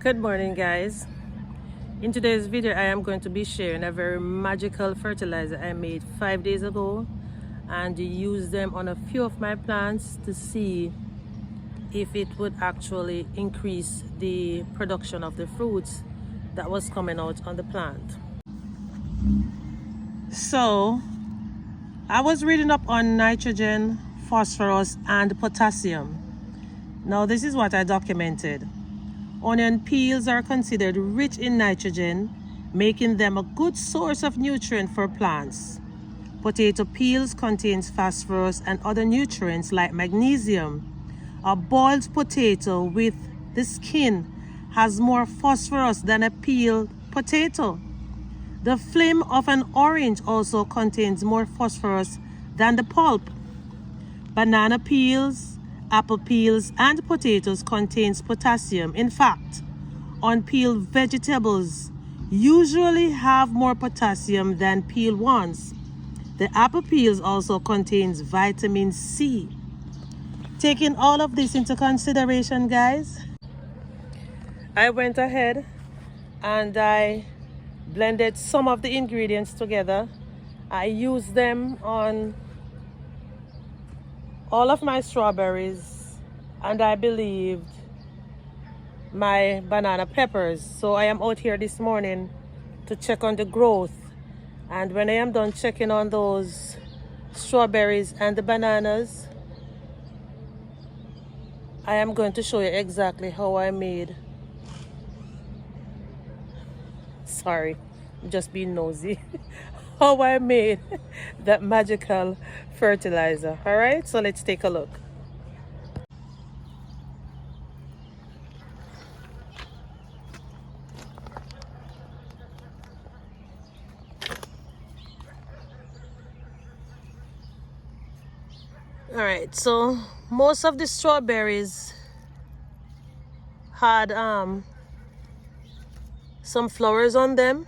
Good morning, guys. In today's video I am going to be sharing a very magical fertilizer I made 5 days ago and use them on a few of my plants to see if it would actually increase the production of the fruits that was coming out on the plant. So I was reading up on nitrogen, phosphorus and potassium. Now this is what I documented. Onion peels are considered rich in nitrogen, making them a good source of nutrient for plants. Potato peels contains phosphorus and other nutrients like magnesium. A boiled potato with the skin has more phosphorus than a peeled potato. The flame of an orange also contains more phosphorus than the pulp. Banana peels, apple peels and potatoes contains potassium. In fact, unpeeled vegetables usually have more potassium than peeled ones. The apple peels also contains vitamin C. Taking all of this into consideration, guys, I went ahead and I blended some of the ingredients together. I used them on all of my strawberries and I believed my banana peppers. So I am out here this morning to check on the growth, and when I am done checking on those strawberries and the bananas, I am going to show you exactly how I made, sorry, I'm just being nosy, how I made that magical fertilizer. All right, so let's take a look. All right, so most of the strawberries had some flowers on them.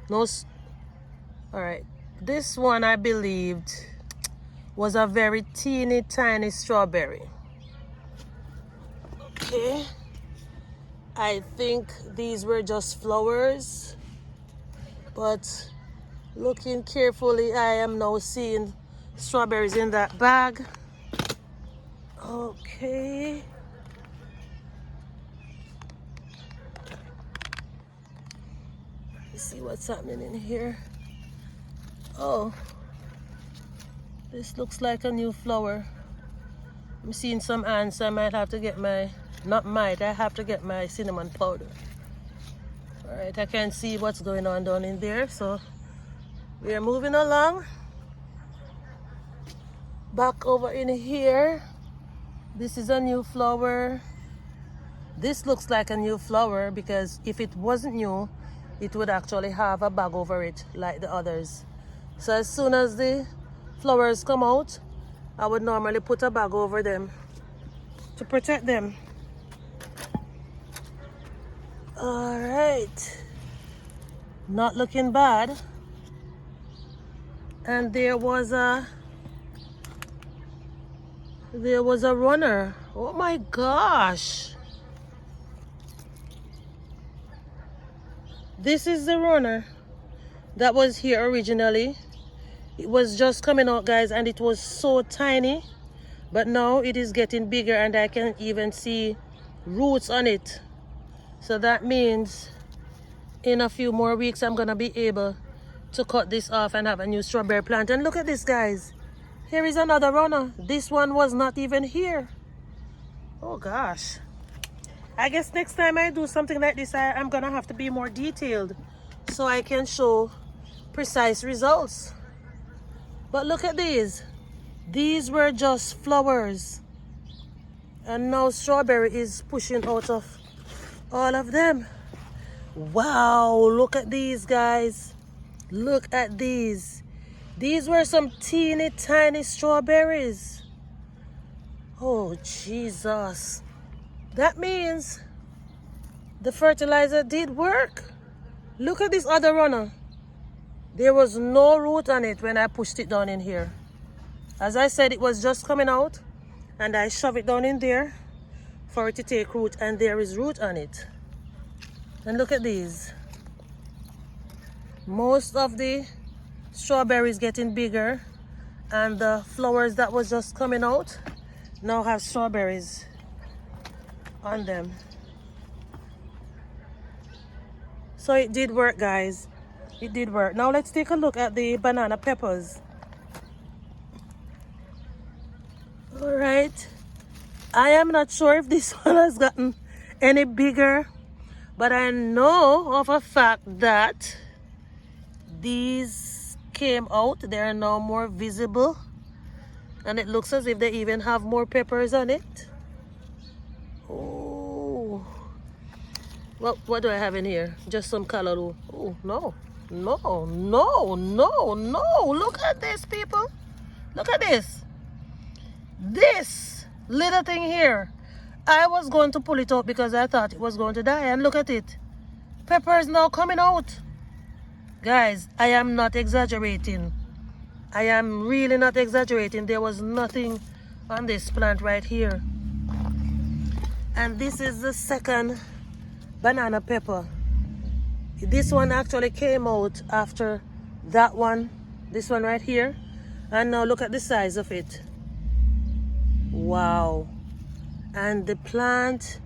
All right, this one I believed was a very teeny tiny strawberry. Okay, I think these were just flowers, but looking carefully I am now seeing strawberries in that bag. Okay, let's see what's happening in here. Oh, this looks like a new flower. I'm seeing some ants. I might have to get my, I have to get my cinnamon powder. All right, I can see what's going on down in there. So we are moving along. Back over in here. This is a new flower. This looks like a new flower because if it wasn't new, it would actually have a bag over it like the others. So as soon as the flowers come out, I would normally put a bag over them to protect them. All right, not looking bad. And there was a runner. Oh my gosh, this is the runner that was here originally. It was just coming out, guys, and it was so tiny, but now it is getting bigger and I can even see roots on it. So that means in a few more weeks I'm gonna be able to cut this off and have a new strawberry plant. And look at this, guys, here is another runner. This one was not even here. Oh gosh, I guess next time I do something like this I'm gonna have to be more detailed so I can show precise results. But look at these. These were just flowers. And now strawberry is pushing out of all of them. Wow, look at these, guys. Look at these. These were some teeny tiny strawberries. Oh, Jesus. That means the fertilizer did work. Look at this other runner. There was no root on it when I pushed it down in here. As I said, it was just coming out and I shoved it down in there for it to take root, and there is root on it. And look at these. Most of the strawberries getting bigger, and the flowers that was just coming out now have strawberries on them. So it did work, guys. It did work. Now let's take a look at the banana peppers. All right. I am not sure if this one has gotten any bigger, but I know of a fact that these came out. They are now more visible, and it looks as if they even have more peppers on it. Oh, what do I have in here? Just some callaloo. Oh, no. Look at this, people. Look at this. This little thing here. I was going to pull it out because I thought it was going to die, and look at it. Pepper is now coming out. Guys, I am not exaggerating. I am really not exaggerating. There was nothing on this plant right here. And this is the second banana pepper. This one actually came out after that one. This one right here. And now look at the size of it. Wow. And the plant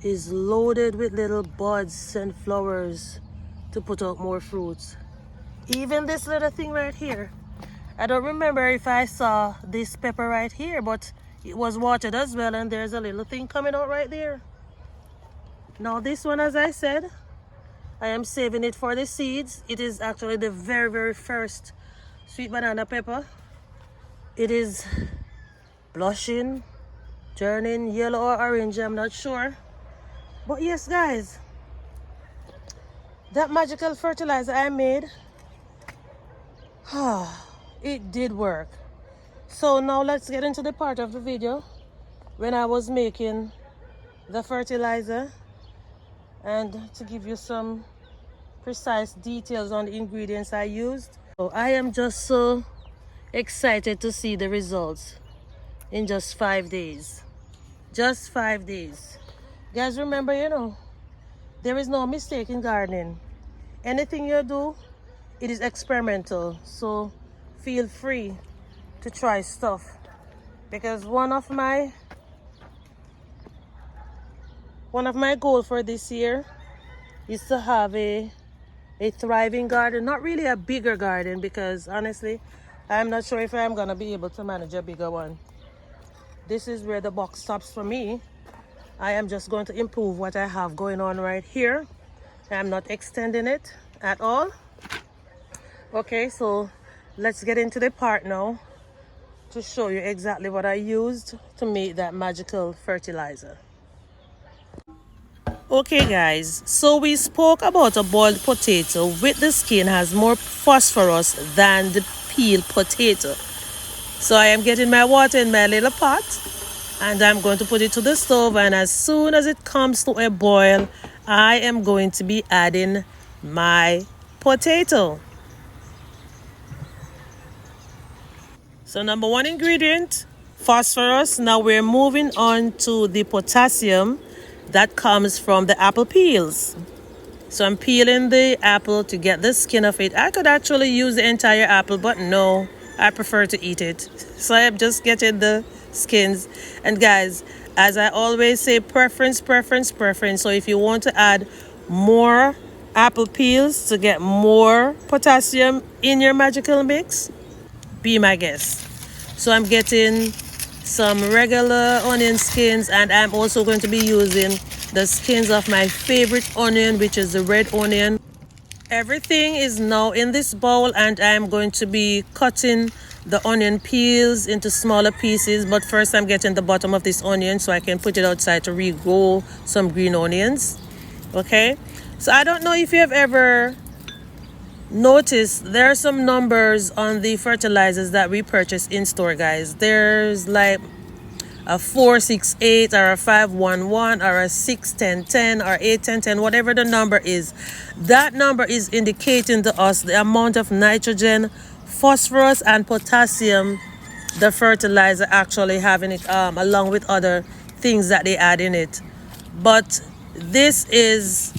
is loaded with little buds and flowers to put out more fruits. Even this little thing right here. I don't remember if I saw this pepper right here, but it was watered as well, and there's a little thing coming out right there. Now this one, as I said, I am saving it for the seeds. It is actually the very first sweet banana pepper. It is blushing, turning yellow or orange, I'm not sure. But yes, guys, that magical fertilizer I made, it did work. So now let's get into the part of the video when I was making the fertilizer, and to give you some precise details on the ingredients I used. So I am just so excited to see the results in just 5 days. Just 5 days. Guys, remember, there is no mistake in gardening. Anything you do, it is experimental. So feel free to try stuff. Because one of my goals for this year is to have a thriving garden. Not really a bigger garden, because honestly, I'm not sure if I'm gonna be able to manage a bigger one. This is where the box stops for me. I am just going to improve what I have going on right here. I'm not extending it at all. Okay, so let's get into the part now to show you exactly what I used to make that magical fertilizer. Okay guys, so we spoke about a boiled potato with the skin has more phosphorus than the peeled potato. So I am getting my water in my little pot, and I'm going to put it to the stove, and as soon as it comes to a boil, I am going to be adding my potato. So number one ingredient, phosphorus. Now we're moving on to the potassium that comes from the apple peels. So I'm peeling the apple to get the skin of it. I could actually use the entire apple, but no, I prefer to eat it. So I'm just getting the skins. And guys, as I always say, preference. So if you want to add more apple peels to get more potassium in your magical mix, be my guest. So I'm getting some regular onion skins, and I'm also going to be using the skins of my favorite onion, which is the red onion. Everything is now in this bowl, and I'm going to be cutting the onion peels into smaller pieces. But first I'm getting the bottom of this onion so I can put it outside to regrow some green onions. Okay, so I don't know if you have ever noticed there are some numbers on the fertilizers that we purchase in store, guys. There's like a 468 or a 511 or a 61010 or 81010, whatever the number is. That number is indicating to us the amount of nitrogen, phosphorus, and potassium the fertilizer actually having it, along with other things that they add in it. But this is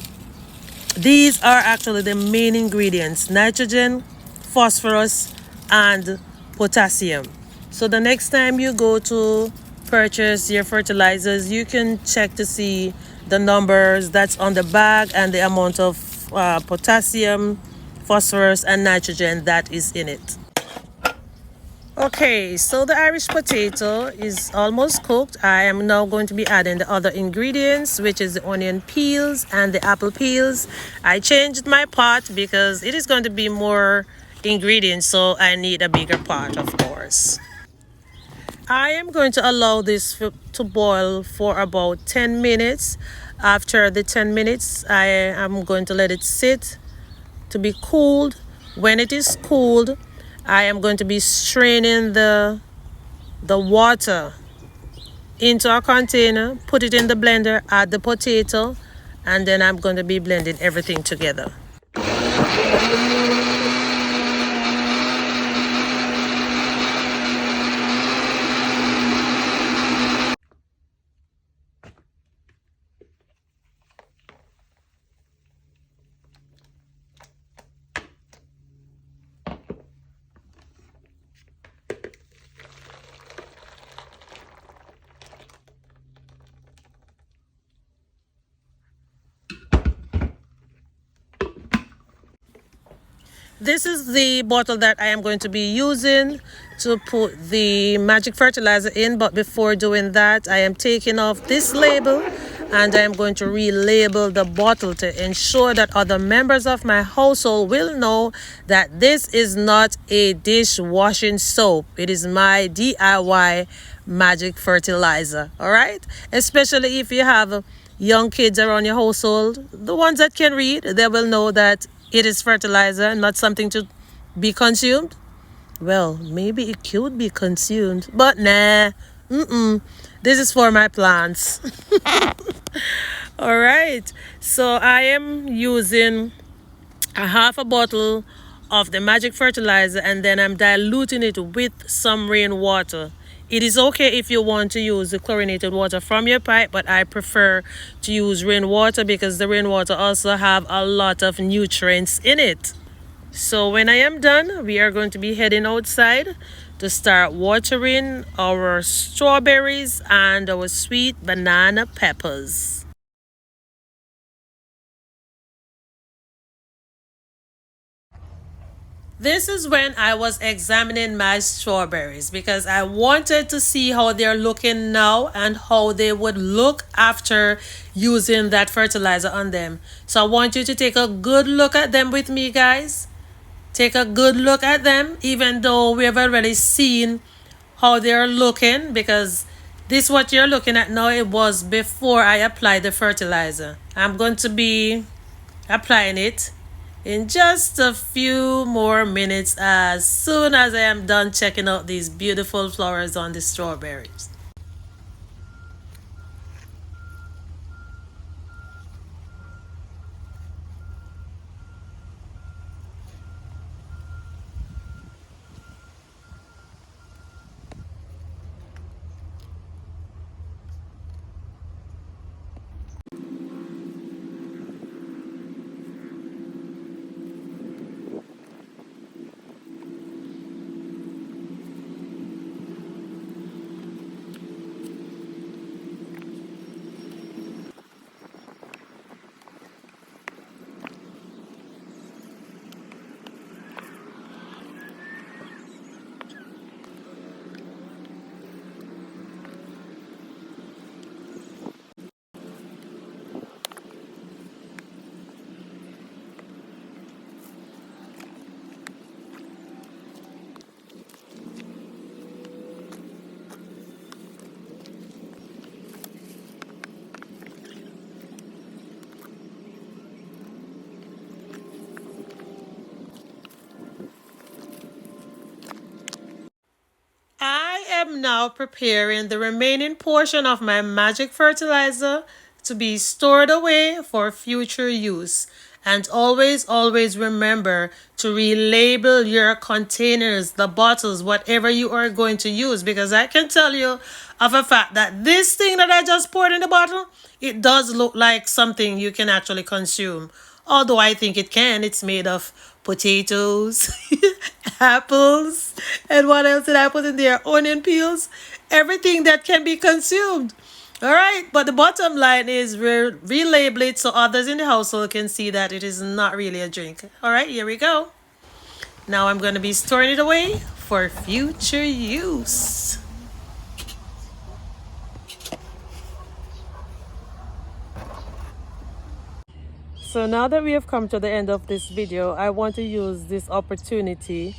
These are actually the main ingredients: nitrogen, phosphorus, and potassium. So the next time you go to purchase your fertilizers, you can check to see the numbers that's on the bag and the amount of potassium, phosphorus, and nitrogen that is in it. Okay, so the Irish potato is almost cooked. I am now going to be adding the other ingredients, which is the onion peels and the apple peels. I changed my pot because it is going to be more ingredients, so I need a bigger pot, of course. I am going to allow this to boil for about 10 minutes. After the 10 minutes, I am going to let it sit to be cooled. When it is cooled, I am going to be straining the water into a container, put it in the blender, add the potato, and then I'm going to be blending everything together. This is the bottle that I am going to be using to put the magic fertilizer in. But before doing that, I am taking off this label and I am going to relabel the bottle to ensure that other members of my household will know that this is not a dishwashing soap. It is my DIY magic fertilizer. All right? Especially if you have young kids around your household, the ones that can read, they will know that it is fertilizer, not something to be consumed. Well, maybe it could be consumed, but nah. This is for my plants. All right. So I am using a half a bottle of the magic fertilizer and then I'm diluting it with some rainwater. It is okay if you want to use the chlorinated water from your pipe, but I prefer to use rainwater because the rainwater also have a lot of nutrients in it. So when I am done, we are going to be heading outside to start watering our strawberries and our sweet banana peppers. This is when I was examining my strawberries because I wanted to see how they're looking now and how they would look after using that fertilizer on them. So I want you to take a good look at them with me, guys. Take a good look at them, even though we have already seen how they're looking, because this what you're looking at now, it was before I applied the fertilizer. I'm going to be applying it in just a few more minutes as soon as I am done checking out these beautiful flowers on the strawberries. I am now preparing the remaining portion of my magic fertilizer to be stored away for future use. And always remember to relabel your containers, the bottles, whatever you are going to use. Because I can tell you of a fact that this thing that I just poured in the bottle, it does look like something you can actually consume. Although I think it can. It's made of potatoes, apples, and what else did I put in there? Onion peels, everything that can be consumed. All right, but the bottom line is relabel it so others in the household can see that it is not really a drink. All right, here we go. Now I'm going to be storing it away for future use. So now that we have come to the end of this video, I want to use this opportunity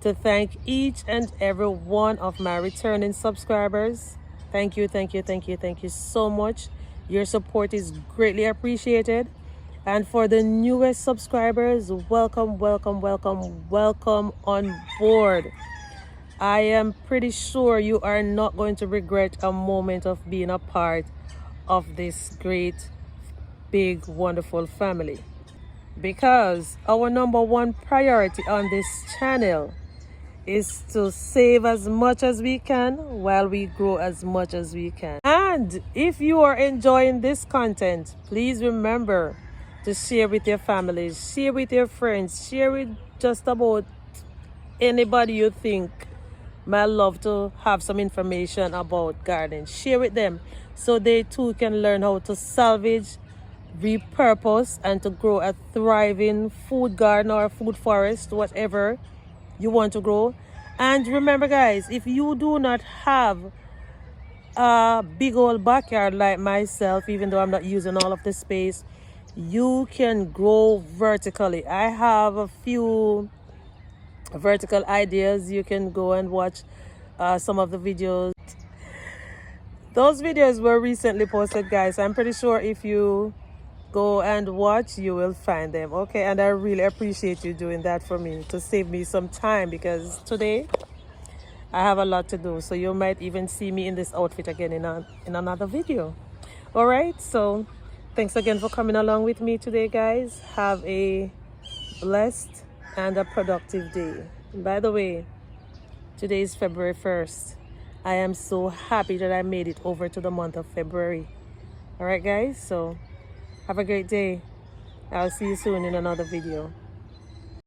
to thank each and every one of my returning subscribers. Thank you, thank you, thank you, thank you so much. Your support is greatly appreciated. And for the newest subscribers, welcome, welcome, welcome, welcome on board. I am pretty sure you are not going to regret a moment of being a part of this great, big, wonderful family. Because our number one priority on this channel is to save as much as we can while we grow as much as we can. And if you are enjoying this content, please remember to share with your families, share with your friends, share with just about anybody you think might love to have some information about gardening. Share with them so they too can learn how to salvage, repurpose, and to grow a thriving food garden or a food forest, whatever you want to grow. And remember guys, if you do not have a big old backyard like myself, even though I'm not using all of the space, you can grow vertically. I have a few vertical ideas. You can go and watch some of the videos. Those videos were recently posted, guys. I'm pretty sure if you go and watch, you will find them. Okay, and I really appreciate you doing that for me to save me some time, because today I have a lot to do. So you might even see me in this outfit again in another video. All right, so thanks again for coming along with me today, guys. Have a blessed and a productive day. And by the way, today is February 1st. I am so happy that I made it over to the month of February. All right, guys, so have a great day. I'll see you soon in another video.